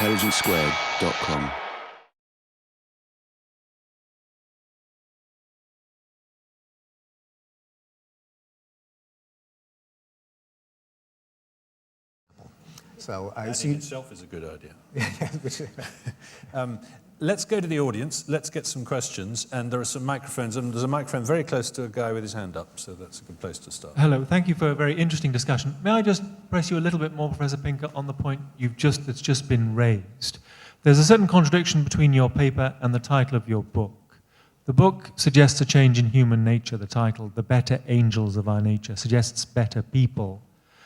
intelligencesquared.com. So, itself is a good idea. Let's go to the audience. Let's get some questions. And there are some microphones. And there's a microphone very close to a guy with his hand up. So that's a good place to start. Hello. Thank you for a very interesting discussion. May I just press you a little bit more, Professor Pinker, on the point that's just been raised? There's a certain contradiction between your paper and the title of your book. The book suggests a change in human nature. The title, The Better Angels of Our Nature, suggests better people.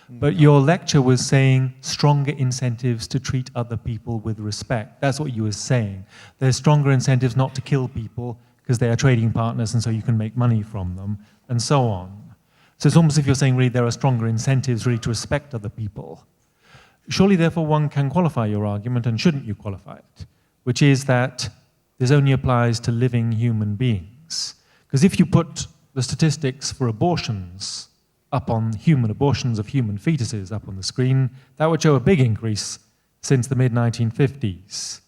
But your lecture was saying stronger incentives to treat other people with respect. That's what you were saying. There's stronger incentives not to kill people because they are trading partners and so you can make money from them, and so on. So it's almost as if you're saying really there are stronger incentives really to respect other people. Surely, therefore, one can qualify your argument, and shouldn't you qualify it, which is that this only applies to living human beings. Because if you put the statistics for abortions up on human abortions of human fetuses up on the screen, that would show a big increase since the mid-1950s.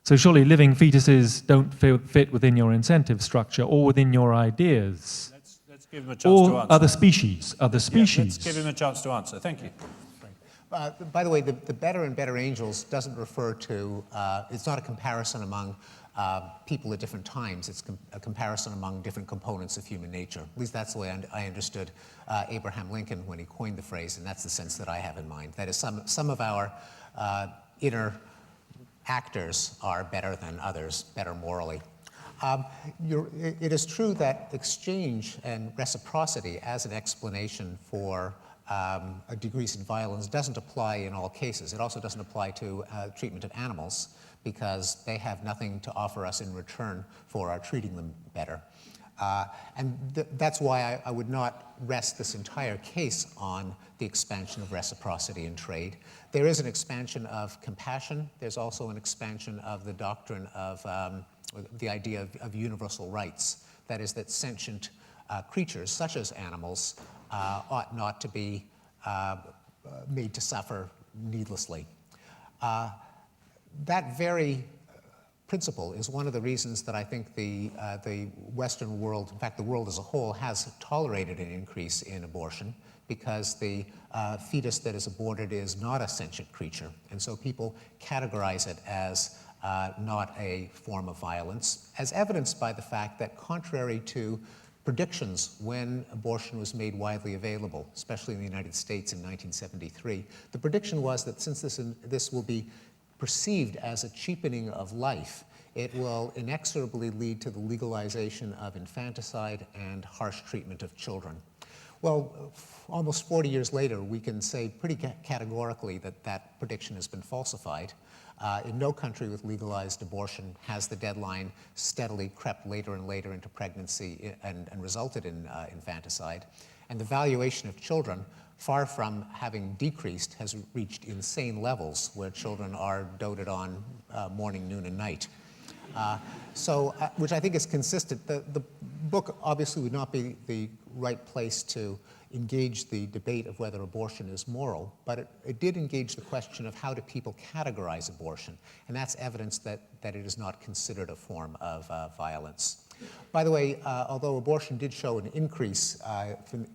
So surely living fetuses don't fit within your incentive structure or within your ideas. Let's give him a chance to answer. Other species. Yeah, let's give him a chance to answer. Thank you. by the way, the better and better angels doesn't refer to, it's not a comparison among people at different times. It's a comparison among different components of human nature. At least that's the way I understood Abraham Lincoln when he coined the phrase, and that's the sense that I have in mind. That is, some of our inner actors are better than others, better morally. It is true that exchange and reciprocity as an explanation for a decrease in violence doesn't apply in all cases. It also doesn't apply to treatment of animals, because they have nothing to offer us in return for our treating them better. And that's why I would not rest this entire case on the expansion of reciprocity in trade. There is an expansion of compassion. There's also an expansion of the doctrine of the idea of universal rights. That is, that sentient creatures, such as animals, ought not to be made to suffer needlessly. That very principle is one of the reasons that I think the Western world, in fact the world as a whole, has tolerated an increase in abortion, because the fetus that is aborted is not a sentient creature, and so people categorize it as not a form of violence, as evidenced by the fact that, contrary to predictions when abortion was made widely available, especially in the United States in 1973, the prediction was that since this will be perceived as a cheapening of life, it will inexorably lead to the legalization of infanticide and harsh treatment of children. Well, almost 40 years later, we can say pretty categorically that that prediction has been falsified. In no country with legalized abortion has the deadline steadily crept later and later into pregnancy and resulted in infanticide. And the valuation of children, far from having decreased, has reached insane levels where children are doted on morning, noon, and night. Which I think is consistent. The book obviously would not be the right place to engage the debate of whether abortion is moral, but it did engage the question of how do people categorize abortion, and that's evidence that it is not considered a form of violence. By the way, although abortion did show an increase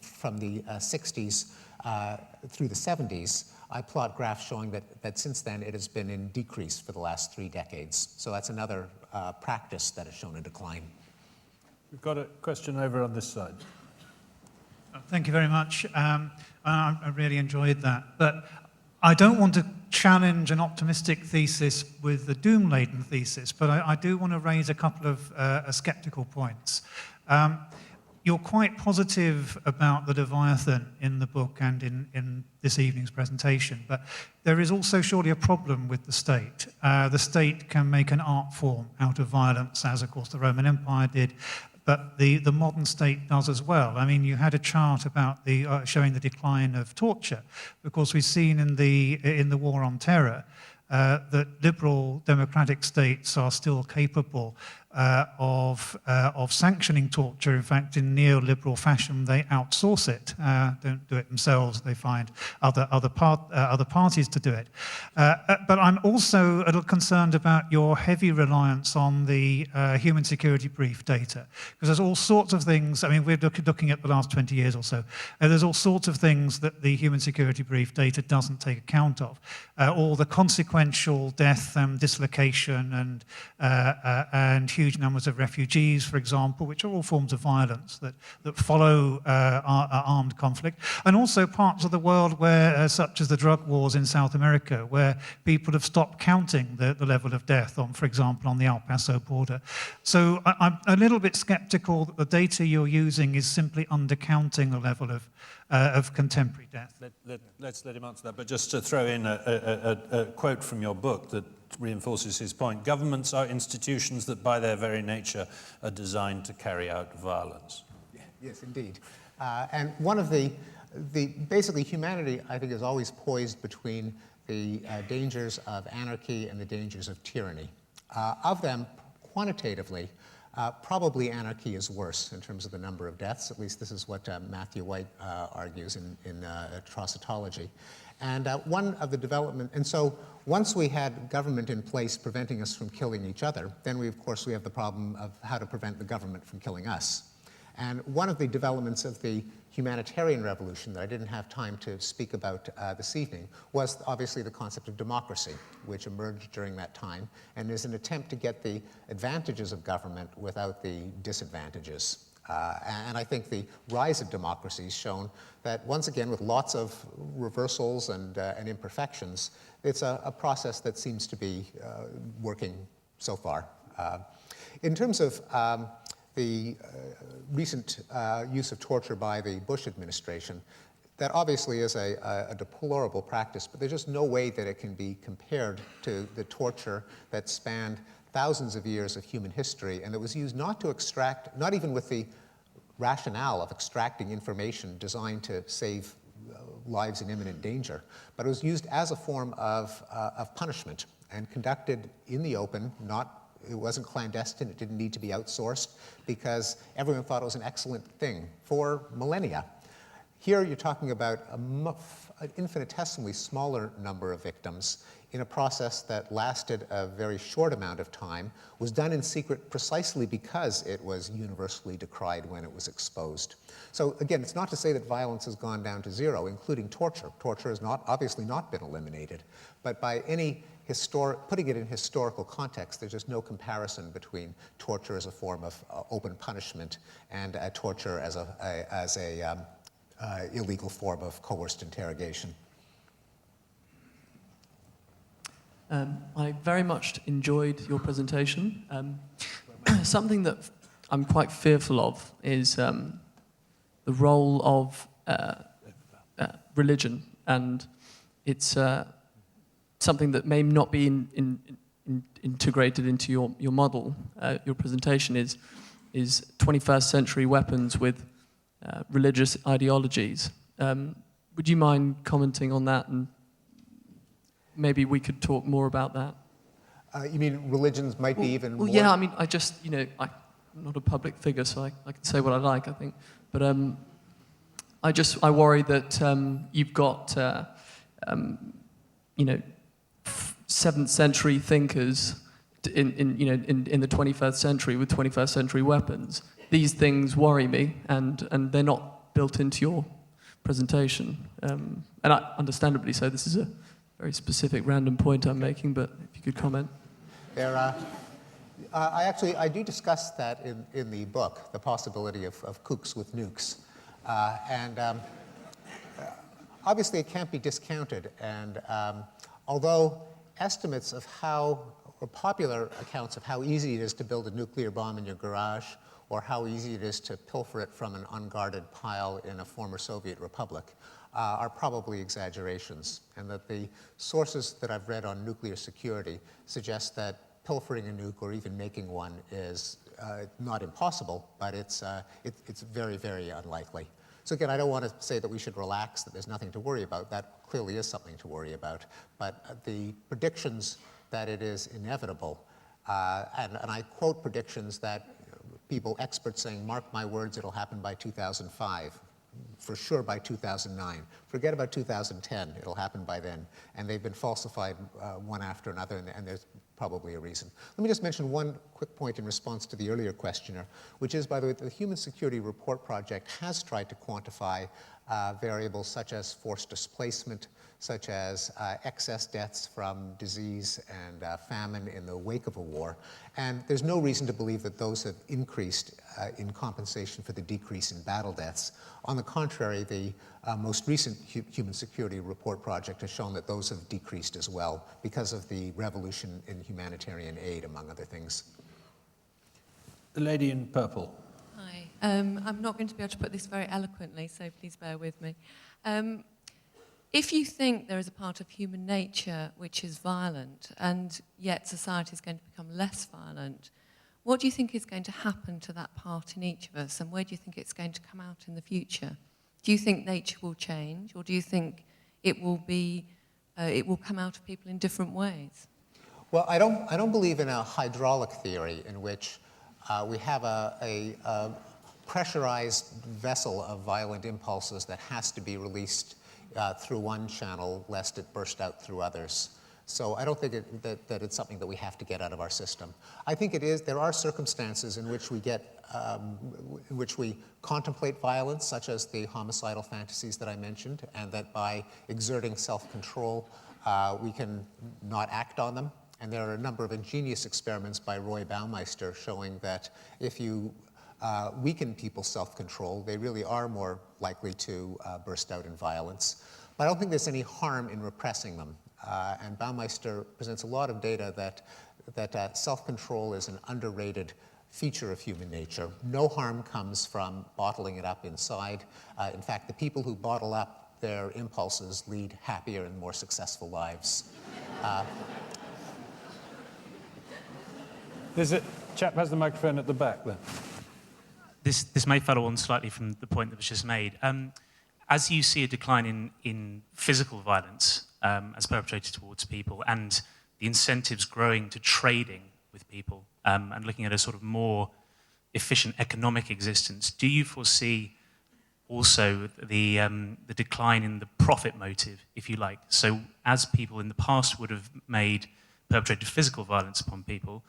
from the 60s through the 70s, I plot graphs showing that since then it has been in decrease for the last 3 decades. So that's another practice that has shown a decline. We've got a question over on this side. Thank you very much. I really enjoyed that. But I don't want to challenge an optimistic thesis with a doom-laden thesis, but I do want to raise a couple of skeptical points. You're quite positive about the Leviathan in the book and in this evening's presentation, but there is also surely a problem with the state. The state can make an art form out of violence, as of course the Roman Empire did, but the modern state does as well. I mean, you had a chart about showing the decline of torture. Of course, we've seen in the War on Terror that liberal democratic states are still capable of sanctioning torture. In fact, in neoliberal fashion, they outsource it, don't do it themselves. They find other parties to do it. But I'm also a little concerned about your heavy reliance on the human security brief data, because there's all sorts of things. I mean, we're looking at the last 20 years or so. There's all sorts of things that the human security brief data doesn't take account of. All the consequential death and dislocation and huge numbers of refugees, for example, which are all forms of violence that follow armed conflict, and also parts of the world where, such as the drug wars in South America, where people have stopped counting the level of death on, for example, on the El Paso border. So I'm a little bit skeptical that the data you're using is simply undercounting the level of contemporary death. Let's let him answer that, but just to throw in a quote from your book that reinforces his point. Governments are institutions that by their very nature are designed to carry out violence. Yes, indeed. And one of basically humanity, I think, is always poised between the dangers of anarchy and the dangers of tyranny. Of them, quantitatively, probably anarchy is worse in terms of the number of deaths. At least this is what Matthew White argues in atrocitology. And one of the development, and so once we had government in place preventing us from killing each other, then of course we have the problem of how to prevent the government from killing us. And one of the developments of the humanitarian revolution that I didn't have time to speak about this evening was obviously the concept of democracy, which emerged during that time and is an attempt to get the advantages of government without the disadvantages. And I think the rise of democracy has shown that, once again, with lots of reversals and imperfections, it's a process that seems to be working so far. In terms of the recent use of torture by the Bush administration, that obviously is a deplorable practice, but there's just no way that it can be compared to the torture that spanned thousands of years of human history, and it was used not to extract, not even with the rationale of extracting information designed to save lives in imminent danger, but it was used as a form of punishment and conducted in the open. It wasn't clandestine, it didn't need to be outsourced, because everyone thought it was an excellent thing for millennia. Here you're talking about an infinitesimally smaller number of victims in a process that lasted a very short amount of time, was done in secret precisely because it was universally decried when it was exposed. So again, it's not to say that violence has gone down to zero, including torture. Torture has obviously not been eliminated, but by any putting it in historical context, there's just no comparison between torture as a form of open punishment and torture as a illegal form of coerced interrogation. I very much enjoyed your presentation. Something that I'm quite fearful of is the role of religion, and it's something that may not be integrated into your model. Your presentation is 21st century weapons with religious ideologies. Would you mind commenting on that, and maybe we could talk more about that? You mean religions might be even more? Well, yeah, I mean, I'm not a public figure, so I can say what I like, I think. But I worry that you've got, 7th century thinkers in the 21st century with 21st century weapons. These things worry me, and they're not built into your presentation. And understandably so, this is a very specific random point I'm making, but if you could comment. I do discuss that in the book, the possibility of kooks with nukes. Obviously it can't be discounted, and although estimates of or popular accounts of how easy it is to build a nuclear bomb in your garage, or how easy it is to pilfer it from an unguarded pile in a former Soviet republic, are probably exaggerations, and that the sources that I've read on nuclear security suggest that pilfering a nuke or even making one is not impossible, but it's very, very unlikely. So again, I don't want to say that we should relax, that there's nothing to worry about. That clearly is something to worry about. But the predictions that it is inevitable And I quote predictions that people, experts saying, mark my words, it'll happen by 2005. For sure by 2009. Forget about 2010, it'll happen by then. And they've been falsified one after another, and there's probably a reason. Let me just mention one quick point in response to the earlier questioner, which is, by the way, the Human Security Report Project has tried to quantify variables such as forced displacement, such as excess deaths from disease and famine in the wake of a war. And there's no reason to believe that those have increased in compensation for the decrease in battle deaths. On the contrary, the most recent Human Security Report Project has shown that those have decreased as well because of the revolution in humanitarian aid, among other things. The lady in purple. Hi. I'm not going to be able to put this very eloquently, so please bear with me. If you think there is a part of human nature which is violent, and yet society is going to become less violent, what do you think is going to happen to that part in each of us, and where do you think it's going to come out in the future? Do you think nature will change, or do you think it will come out of people in different ways? Well, I don't believe in a hydraulic theory in which we have a pressurized vessel of violent impulses that has to be released through one channel lest it burst out through others. So I don't think that it's something that we have to get out of our system. I think there are circumstances in which we in which we contemplate violence, such as the homicidal fantasies that I mentioned, and that by exerting self-control, we can not act on them. And there are a number of ingenious experiments by Roy Baumeister showing that if you weaken people's self-control, they really are more likely to burst out in violence. But I don't think there's any harm in repressing them. And Baumeister presents a lot of data that self-control is an underrated feature of human nature. No harm comes from bottling it up inside. In fact, the people who bottle up their impulses lead happier and more successful lives. There's a chap has the microphone at the back there. This may follow on slightly from the point that was just made. As you see a decline in physical violence as perpetrated towards people, and the incentives growing to trading with people, and looking at a sort of more efficient economic existence, do you foresee also the decline in the profit motive, if you like? So as people in the past would have perpetrated physical violence upon people,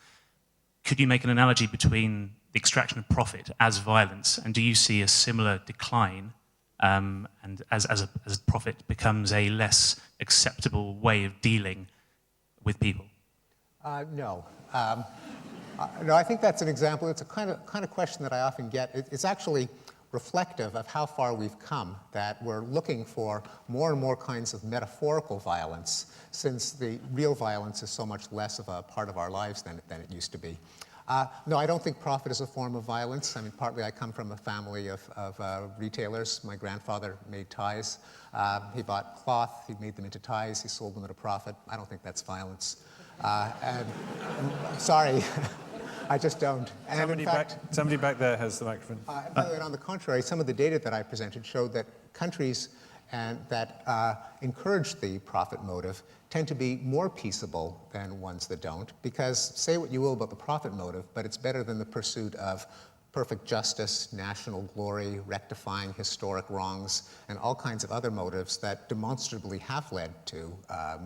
could you make an analogy between the extraction of profit as violence, and do you see a similar decline and as profit becomes a less acceptable way of dealing with people? No. No, I think that's an example. It's a kind of question that I often get. It's actually reflective of how far we've come, that we're looking for more and more kinds of metaphorical violence, since the real violence is so much less of a part of our lives than it used to be. No, I don't think profit is a form of violence. I mean, partly I come from a family of retailers. My grandfather made ties. He bought cloth, he made them into ties, he sold them at a profit. I don't think that's violence. And sorry, I just don't. And somebody back there has the microphone. And on the contrary, some of the data that I presented showed that countries that encourage the profit motive tend to be more peaceable than ones that don't, because say what you will about the profit motive, but it's better than the pursuit of perfect justice, national glory, rectifying historic wrongs, and all kinds of other motives that demonstrably have led to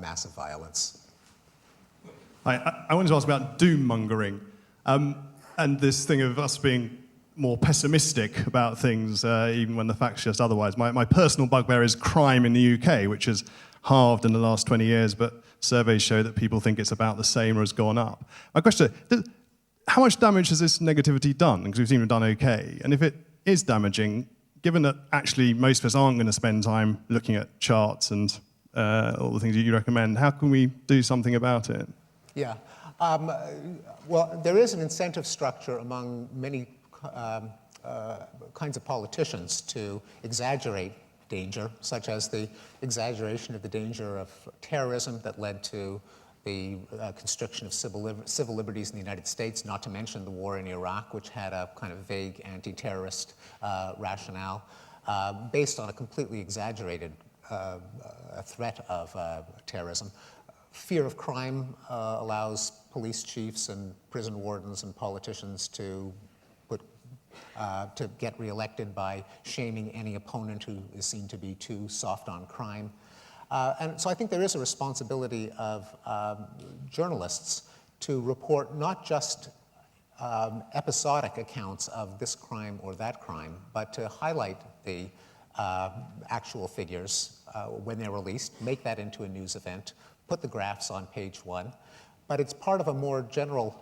massive violence. I wanted to ask about doom-mongering, and this thing of us being more pessimistic about things, even when the facts suggest otherwise. My personal bugbear is crime in the UK, which has halved in the last 20 years, but surveys show that people think it's about the same or has gone up. My question is, how much damage has this negativity done? Because we seem to have done okay. And if it is damaging, given that actually most of us aren't going to spend time looking at charts and all the things that you recommend, how can we do something about it? Yeah. Well, there is an incentive structure among many kinds of politicians to exaggerate danger, such as the exaggeration of the danger of terrorism that led to the constriction of civil liberties in the United States, not to mention the war in Iraq, which had a kind of vague anti-terrorist rationale, based on a completely exaggerated threat of terrorism. Fear of crime allows police chiefs and prison wardens and politicians to get reelected by shaming any opponent who is seen to be too soft on crime. And so I think there is a responsibility of journalists to report not just episodic accounts of this crime or that crime, but to highlight the actual figures when they're released, make that into a news event, put the graphs on page 1. But it's part of a more general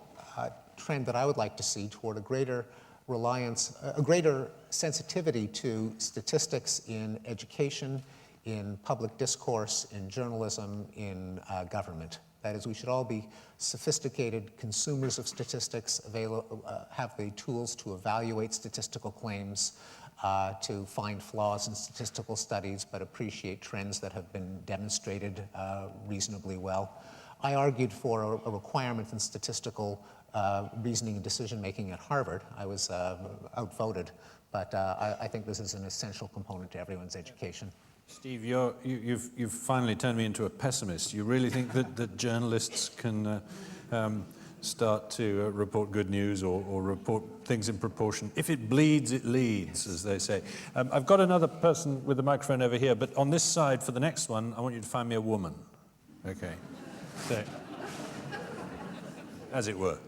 trend that I would like to see toward a greater reliance, a greater sensitivity to statistics in education, in public discourse, in journalism, in government. That is, we should all be sophisticated consumers of statistics, have the tools to evaluate statistical claims, to find flaws in statistical studies, but appreciate trends that have been demonstrated reasonably well. I argued for a requirement in statistical reasoning and decision-making at Harvard. I was outvoted, but I think this is an essential component to everyone's education. Steve, you've finally turned me into a pessimist. You really think that journalists can start to report good news or report things in proportion? If it bleeds, it leads, as they say. I've got another person with a microphone over here, but on this side, for the next one, I want you to find me a woman. Okay. So, as it were.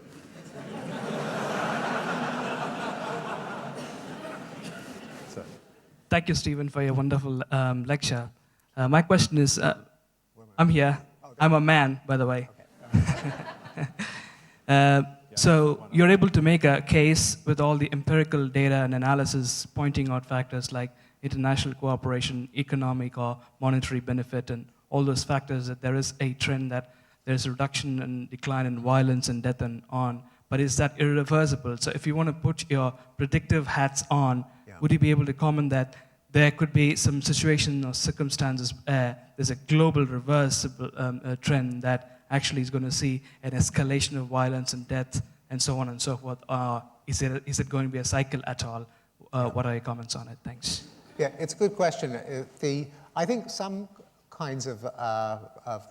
Thank you, Stephen, for your wonderful lecture. My question is, I'm here. I'm a man, by the way. So you're able to make a case with all the empirical data and analysis pointing out factors like international cooperation, economic or monetary benefit, and all those factors that there is a trend that there's a reduction and decline in violence and death and on. But is that irreversible? So if you want to put your predictive hats on, would you be able to comment that there could be some situation or circumstances where there's a global reversible trend that actually is going to see an escalation of violence and death and so on and so forth? Is it going to be a cycle at all? What are your comments on it? Thanks. Yeah, it's a good question. I think some kinds of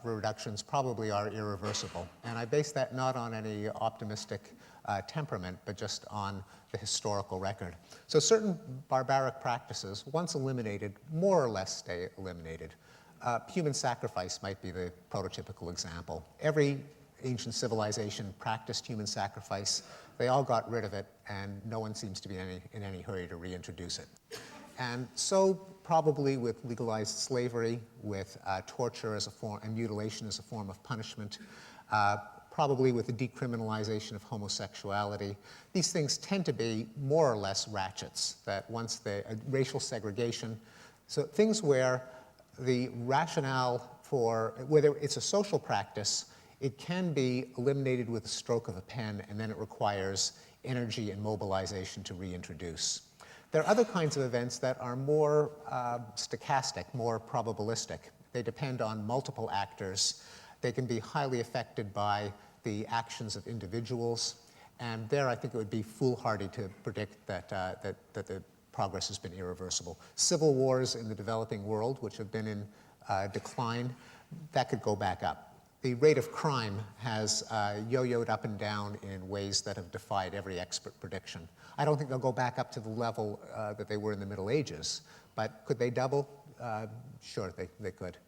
reductions probably are irreversible. And I base that not on any optimistic temperament, but just on the historical record. So certain barbaric practices, once eliminated, more or less stay eliminated. Human sacrifice might be the prototypical example. Every ancient civilization practiced human sacrifice. They all got rid of it, and no one seems to be in any hurry to reintroduce it. And so probably with legalized slavery, with torture as a form, and mutilation as a form of punishment, probably with the decriminalization of homosexuality. These things tend to be more or less ratchets, that once the racial segregation, so things where the rationale for, whether it's a social practice, it can be eliminated with the stroke of a pen, and then it requires energy and mobilization to reintroduce. There are other kinds of events that are more stochastic, more probabilistic. They depend on multiple actors. They can be highly affected by the actions of individuals. And there, I think it would be foolhardy to predict that the progress has been irreversible. Civil wars in the developing world, which have been in decline, that could go back up. The rate of crime has yo-yoed up and down in ways that have defied every expert prediction. I don't think they'll go back up to the level that they were in the Middle Ages, but could they double? Sure, they could.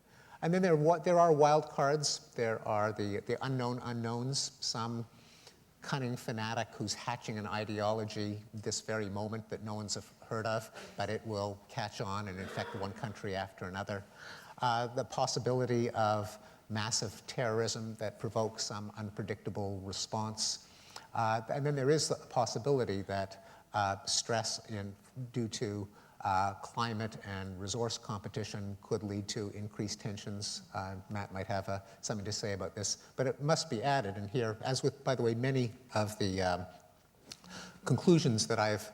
And then there are wild cards. There are the unknown unknowns, some cunning fanatic who's hatching an ideology this very moment that no one's heard of, but it will catch on and infect one country after another. The possibility of massive terrorism that provokes some unpredictable response. And then there is a possibility that stress due to climate and resource competition could lead to increased tensions. Matt might have something to say about this, but it must be added in here, as with, by the way, many of the conclusions that I've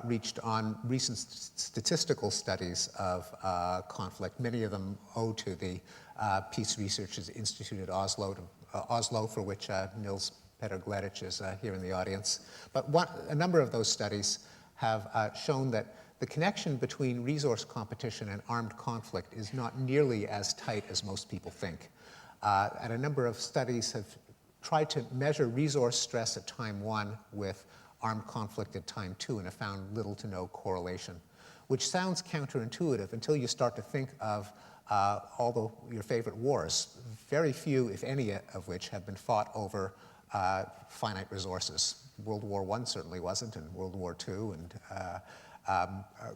reached on recent statistical studies of conflict. Many of them owe to the Peace Research Institute at Oslo, for which Nils Petter Gleditsch is here in the audience. But a number of those studies have shown that the connection between resource competition and armed conflict is not nearly as tight as most people think. and a number of studies have tried to measure resource stress at time 1 with armed conflict at time 2 and have found little to no correlation, which sounds counterintuitive until you start to think of your favorite wars, very few, if any, of which have been fought over finite resources. World War I certainly wasn't, and World War II. And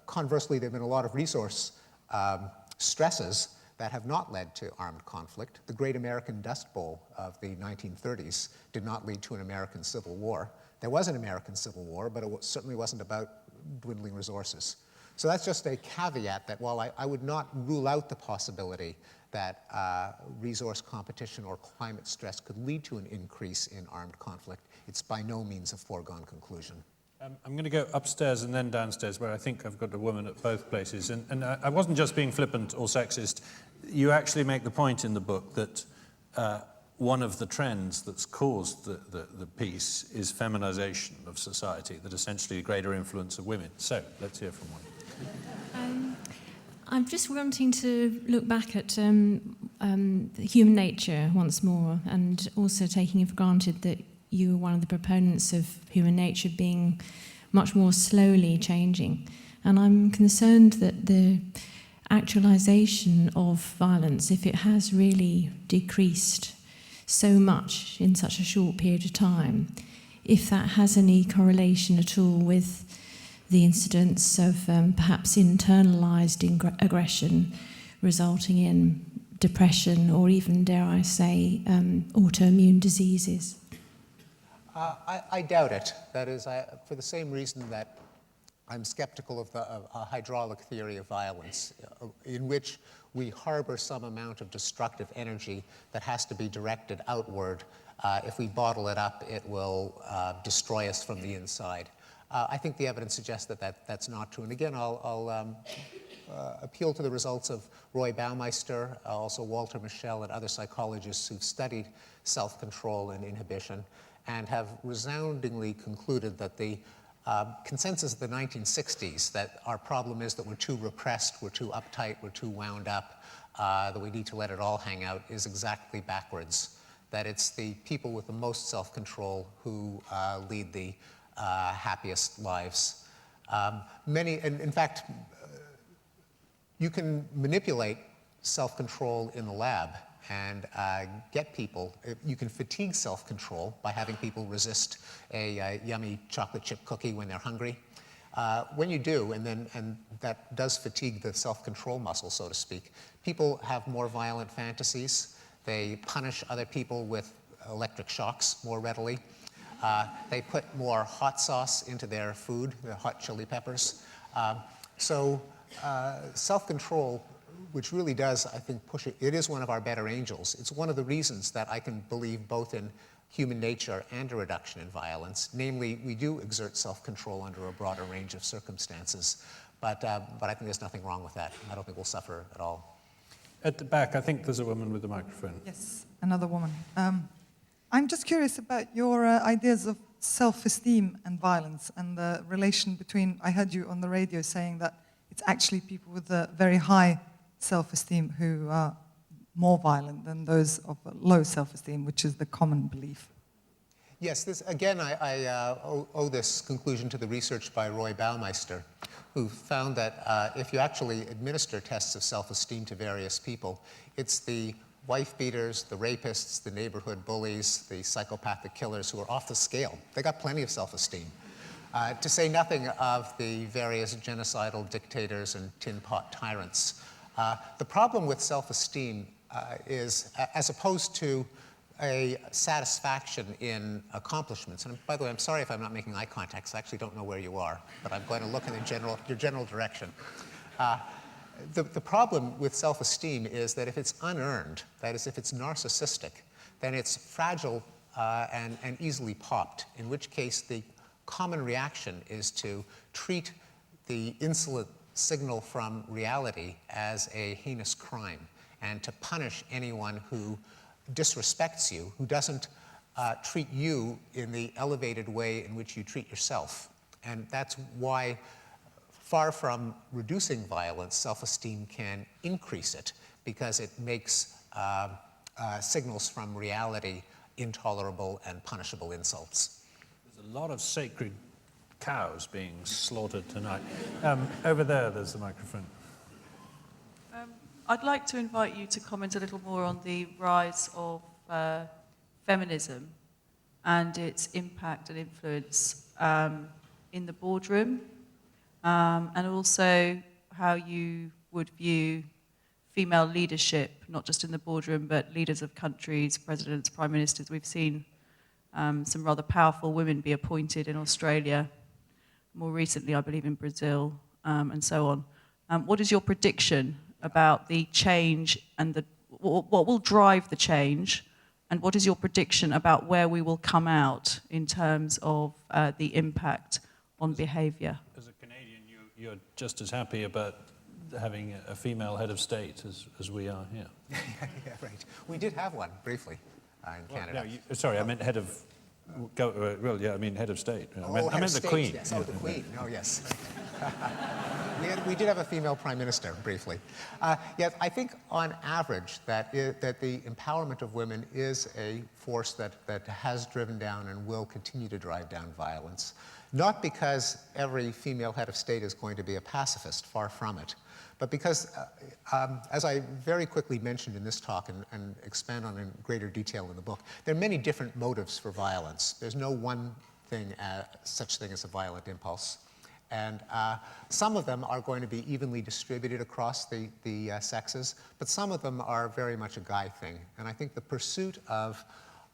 conversely, there have been a lot of resource stresses that have not led to armed conflict. The Great American Dust Bowl of the 1930s did not lead to an American Civil War. There was an American Civil War, but it certainly wasn't about dwindling resources. So that's just a caveat that while I would not rule out the possibility that resource competition or climate stress could lead to an increase in armed conflict, it's by no means a foregone conclusion. I'm going to go upstairs and then downstairs, where I think I've got a woman at both places. And I wasn't just being flippant or sexist. You actually make the point in the book that one of the trends that's caused the peace is feminization of society, that essentially a greater influence of women. So let's hear from one. I'm just wanting to look back at human nature once more, and also taking it for granted that you were one of the proponents of human nature being much more slowly changing. And I'm concerned that the actualization of violence, if it has really decreased so much in such a short period of time, if that has any correlation at all with the incidence of perhaps internalized aggression resulting in depression or even, dare I say, autoimmune diseases. I doubt it. That is, for the same reason that I'm skeptical of a hydraulic theory of violence, in which we harbor some amount of destructive energy that has to be directed outward. If we bottle it up, it will destroy us from the inside. I think the evidence suggests that that's not true. And again, I'll appeal to the results of Roy Baumeister, also Walter Mischel, and other psychologists who've studied self-control and inhibition, and have resoundingly concluded that the consensus of the 1960s, that our problem is that we're too repressed, we're too uptight, we're too wound up, that we need to let it all hang out, is exactly backwards. That it's the people with the most self-control who lead the happiest lives. In fact, you can manipulate self-control in the lab and get people, you can fatigue self-control by having people resist a yummy chocolate chip cookie when they're hungry. When you do, and that does fatigue the self-control muscle, so to speak, people have more violent fantasies. They punish other people with electric shocks more readily. They put more hot sauce into their food, the hot chili peppers. So self-control, which really does, I think, push it. It is one of our better angels. It's one of the reasons that I can believe both in human nature and a reduction in violence. Namely, we do exert self-control under a broader range of circumstances. But I think there's nothing wrong with that. I don't think we'll suffer at all. At the back, I think there's a woman with a microphone. Yes, another woman. I'm just curious about your ideas of self-esteem and violence and the relation between, I heard you on the radio saying that it's actually people with a very high self-esteem who are more violent than those of low self-esteem, which is the common belief. Yes, this, again, I owe this conclusion to the research by Roy Baumeister, who found that if you actually administer tests of self-esteem to various people, it's the wife beaters, the rapists, the neighborhood bullies, the psychopathic killers who are off the scale. They got plenty of self-esteem. To say nothing of the various genocidal dictators and tin pot tyrants. The problem with self-esteem is, as opposed to a satisfaction in accomplishments, and by the way, I'm sorry if I'm not making eye contact, because I actually don't know where you are, but I'm going to look in your general direction. The problem with self-esteem is that if it's unearned, that is, if it's narcissistic, then it's fragile and easily popped, in which case the common reaction is to treat the insolent signal from reality as a heinous crime, and to punish anyone who disrespects you, who doesn't treat you in the elevated way in which you treat yourself. And that's why, far from reducing violence, self-esteem can increase it, because it makes signals from reality intolerable and punishable insults. There's a lot of sacred cows being slaughtered tonight. Over there's the microphone. I'd like to invite you to comment a little more on the rise of feminism and its impact and influence in the boardroom, and also how you would view female leadership, not just in the boardroom, but leaders of countries, presidents, prime ministers. We've seen some rather powerful women be appointed in Australia, more recently, I believe, in Brazil, and so on. What is your prediction about the change and what will drive the change, and what is your prediction about where we will come out in terms of the impact on behaviour? As a Canadian, you're just as happy about having a female head of state as we are here. Yeah, right. We did have one briefly in Canada. No, sorry, I meant head of. Well, yeah, I mean head of state. I meant the state, Queen. Yes. Oh, the Queen. Oh, yes. We did have a female prime minister briefly. Yes, I think on average that the empowerment of women is a force that has driven down and will continue to drive down violence. Not because every female head of state is going to be a pacifist, far from it, but because, as I very quickly mentioned in this talk and expand on in greater detail in the book, there are many different motives for violence. There's no one thing, such thing as a violent impulse. And some of them are going to be evenly distributed across the sexes, but some of them are very much a guy thing. And I think the pursuit of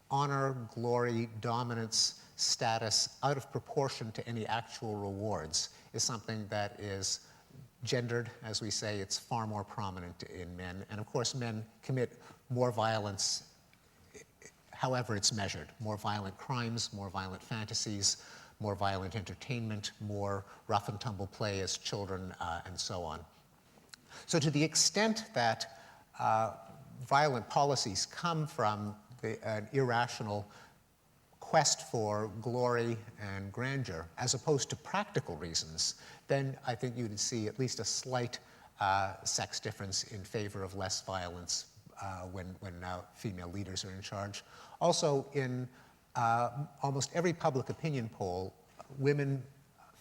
honor, glory, dominance, status out of proportion to any actual rewards is something that is gendered, as we say. It's far more prominent in men. And of course, men commit more violence, however it's measured. More violent crimes, more violent fantasies, more violent entertainment, more rough and tumble play as children, and so on. So to the extent that violent policies come from an irrational quest for glory and grandeur, as opposed to practical reasons, then I think you would see at least a slight sex difference in favor of less violence when female leaders are in charge. Also, in almost every public opinion poll, women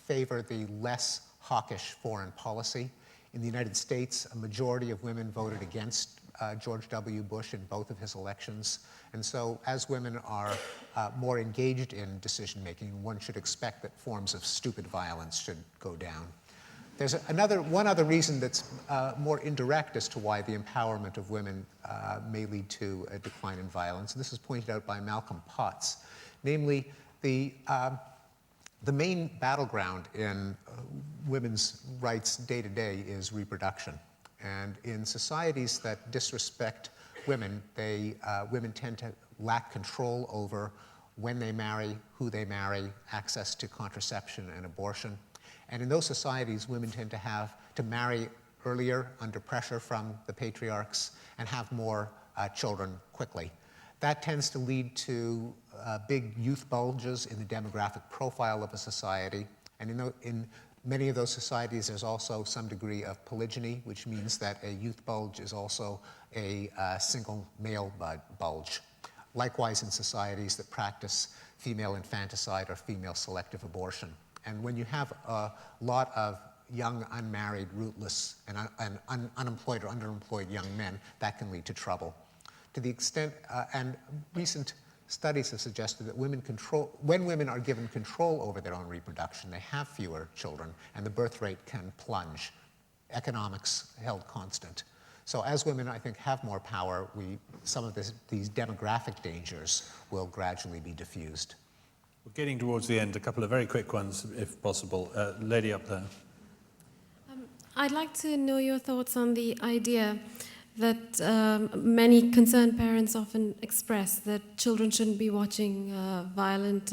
favor the less hawkish foreign policy. In the United States, a majority of women voted against George W. Bush in both of his elections. And so as women are more engaged in decision-making, one should expect that forms of stupid violence should go down. There's one other reason that's more indirect as to why the empowerment of women may lead to a decline in violence. And this is pointed out by Malcolm Potts. Namely, the main battleground in women's rights day to day is reproduction. And in societies that disrespect women, women tend to lack control over when they marry, who they marry, access to contraception and abortion. And in those societies, women tend to marry earlier under pressure from the patriarchs and have more children quickly. That tends to lead to big youth bulges in the demographic profile of a society. And in many of those societies, there's also some degree of polygyny, which means that a youth bulge is also a single male bulge. Likewise, in societies that practice female infanticide or female selective abortion. And when you have a lot of young, unmarried, rootless, and unemployed or underemployed young men, that can lead to trouble. To the extent, and recent studies have suggested that when women are given control over their own reproduction, they have fewer children, and the birth rate can plunge, economics held constant. So as women, I think, have more power, some of these demographic dangers will gradually be diffused. We're getting towards the end. A couple of very quick ones, if possible. Lady up there. I'd like to know your thoughts on the idea that many concerned parents often express, that children shouldn't be watching violent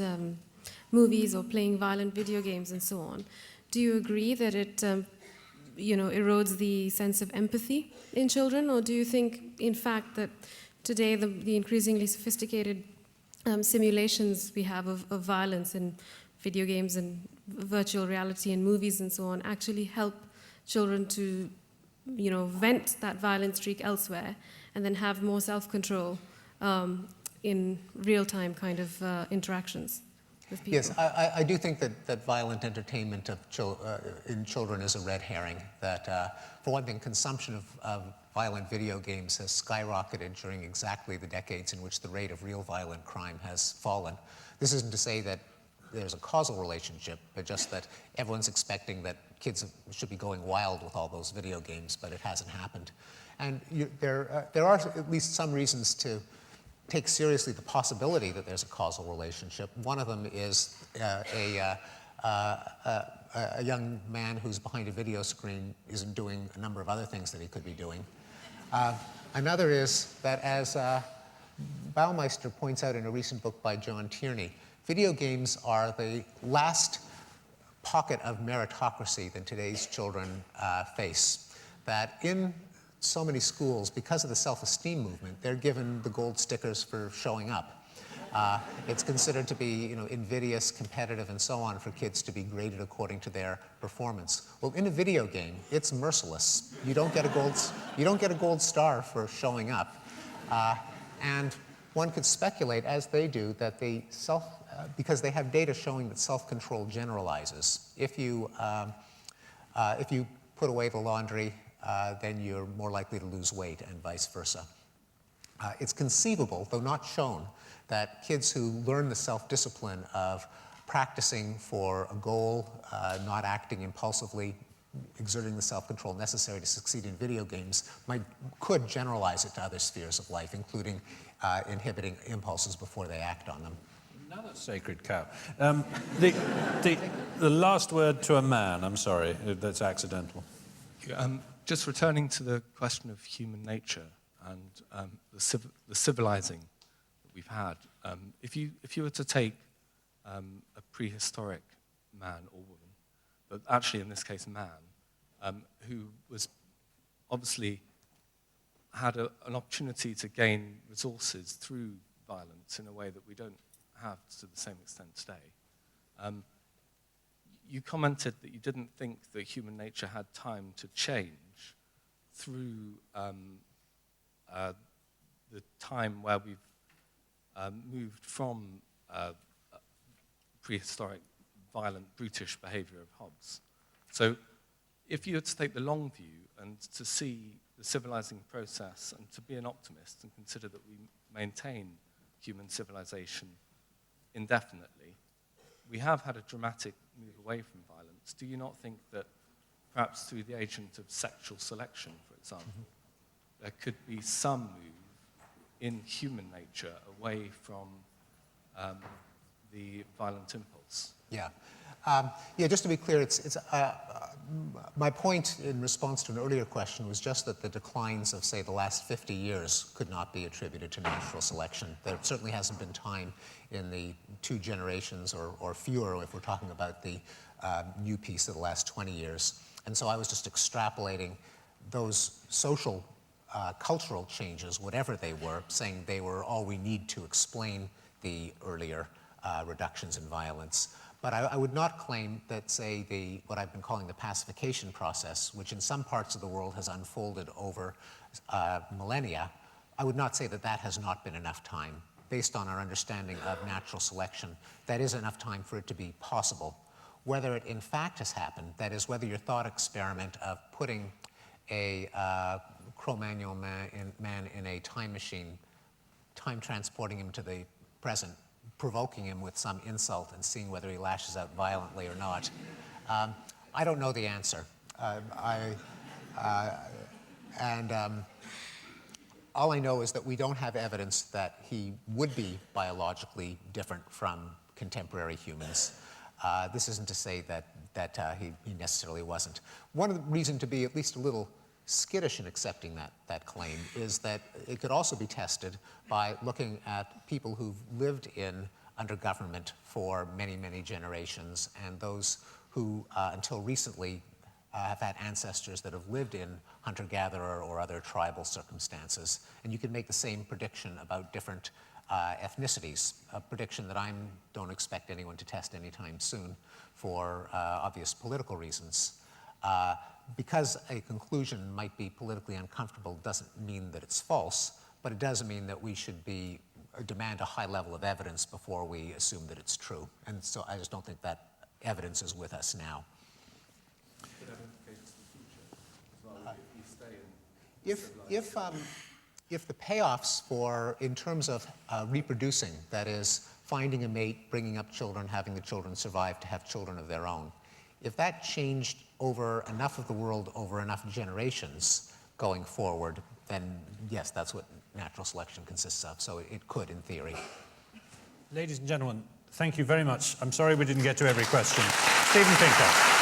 movies or playing violent video games and so on. Do you agree that it erodes the sense of empathy in children, or do you think, in fact, that today the increasingly sophisticated simulations we have of violence in video games and virtual reality and movies and so on actually help children to vent that violent streak elsewhere, and then have more self-control in real-time kind of interactions with people. Yes, I do think that violent entertainment in children is a red herring. That, for one thing, consumption of violent video games has skyrocketed during exactly the decades in which the rate of real violent crime has fallen. This isn't to say that there's a causal relationship, but just that everyone's expecting that kids should be going wild with all those video games, but it hasn't happened. And there are at least some reasons to take seriously the possibility that there's a causal relationship. One of them is a young man who's behind a video screen isn't doing a number of other things that he could be doing. Another is that, as Baumeister points out in a recent book by John Tierney, video games are the last pocket of meritocracy that today's children face. That in so many schools, because of the self-esteem movement, they're given the gold stickers for showing up. It's considered to be, invidious, competitive, and so on for kids to be graded according to their performance. Well, in a video game, it's merciless. You don't get a gold star for showing up, and one could speculate, as they do, that because they have data showing that self-control generalizes. If you put away the laundry, then you're more likely to lose weight, and vice versa. It's conceivable, though not shown, that kids who learn the self-discipline of practicing for a goal, not acting impulsively, exerting the self-control necessary to succeed in video games, could generalize it to other spheres of life, including inhibiting impulses before they act on them. Another sacred cow. The last word to a man, I'm sorry, that's accidental. Just returning to the question of human nature and the civilizing that we've had, if you were to take a prehistoric man or woman, but actually in this case a man, who was obviously had an opportunity to gain resources through violence in a way that we don't have to the same extent today. You commented that you didn't think that human nature had time to change through the time where we've moved from prehistoric, violent, brutish behavior of Hobbes. So if you were to take the long view and to see the civilizing process and to be an optimist and consider that we maintain human civilization indefinitely, we have had a dramatic move away from violence. Do you not think that perhaps through the agent of sexual selection, for example, there could be some move in human nature away from the violent impulse? Yeah. Just to be clear, my point in response to an earlier question was just that the declines of, say, the last 50 years could not be attributed to natural selection. There certainly hasn't been time in the 2 generations or fewer if we're talking about the new piece of the last 20 years. And so I was just extrapolating those social, cultural changes, whatever they were, saying they were all we need to explain the earlier reductions in violence. But I would not claim that, say, what I've been calling the pacification process, which in some parts of the world has unfolded over millennia, I would not say that that has not been enough time. Based on our understanding of natural selection, that is enough time for it to be possible. Whether it in fact has happened, that is, whether your thought experiment of putting a Cro-Magnon man in a time machine, time transporting him to the present, provoking him with some insult and seeing whether he lashes out violently or not. I don't know the answer. All I know is that we don't have evidence that he would be biologically different from contemporary humans. This isn't to say that he necessarily wasn't. One of the reasons to be at least a little skittish in accepting that claim is that it could also be tested by looking at people who've lived under government for many, many generations, and those who, until recently, have had ancestors that have lived in hunter-gatherer or other tribal circumstances. And you can make the same prediction about different ethnicities, a prediction that I don't expect anyone to test anytime soon for obvious political reasons. Because a conclusion might be politically uncomfortable doesn't mean that it's false, but it does mean that we should demand a high level of evidence before we assume that it's true. And so I just don't think that evidence is with us now. If the payoffs in terms of reproducing, that is, finding a mate, bringing up children, having the children survive to have children of their own, if that changed over enough of the world over enough generations going forward, then yes, that's what natural selection consists of. So it could, in theory. Ladies and gentlemen, thank you very much. I'm sorry we didn't get to every question. Steven Pinker.